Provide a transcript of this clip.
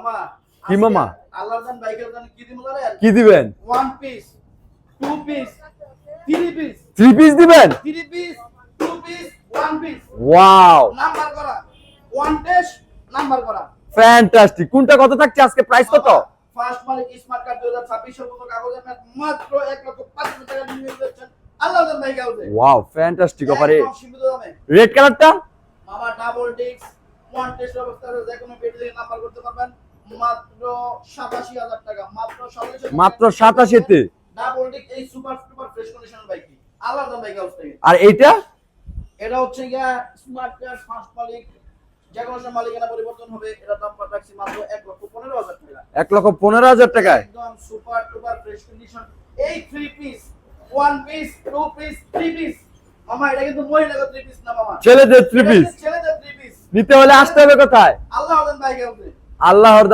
মামা কি মামা? আল্লাহর জান বাইকের জন্য কি দিমু জানেন? কি দিবেন? 1 পিস 2 পিস 3 পিস 3 পিস দিবেন? 3 piece 2 piece 1 piece wow, number করা 1 টেস্ট নাম্বার করা ফ্যান্টাস্টিক। কোনটা কত থাকছে আজকে, প্রাইস কত? ফার্স্ট মালিক স্মার্ট কার্ড 2026 এর মতো কাগজের মেয়াদ মাত্র 1,05,000 টাকা বিনিয়োগ করেছেন আল্লাহর জান বাইক হাউসে। ওয়াও, ফ্যান্টাস্টিক অফারে। একদম সীমিত দামে রেড কালারটা মামা ডাবল ডিস্ক 1 টেস্ট অবস্থায় যে কোনো ব্যাটারি নাম্বার করতে পারবেন মাত্র 87,000 টাকা, মাত্র 87 তে। ডাবল ডিস্ক এই সুপার সুপার ফ্রেশ কন্ডিশন বাইকটি আল্লাহর জান বাইক হাউস থেকে। আর এইটা এটা হচ্ছে গিয়া স্মার্ট কার্ড ফার্স্ট মালিক, যে কোনো সময় মালিকানা পরিবর্তন হবে। এটা দাম রাখছি মাত্র 1,15,000 টাকা। 1,15,000 টাকায় একদম সুপার সুপার ফ্রেশ কন্ডিশন এই 3 পিস 1 পিস 2 পিস 3 পিস মামা, এটা কিন্তু মহিলাদের 3 পিস না মামা, ছেলেদের 3 পিস। ছেলেদের 3 পিস নিতে হলে আসতে হবে কোথায়? আল্লাহর জান বাইক হাউসে। আল্লাহর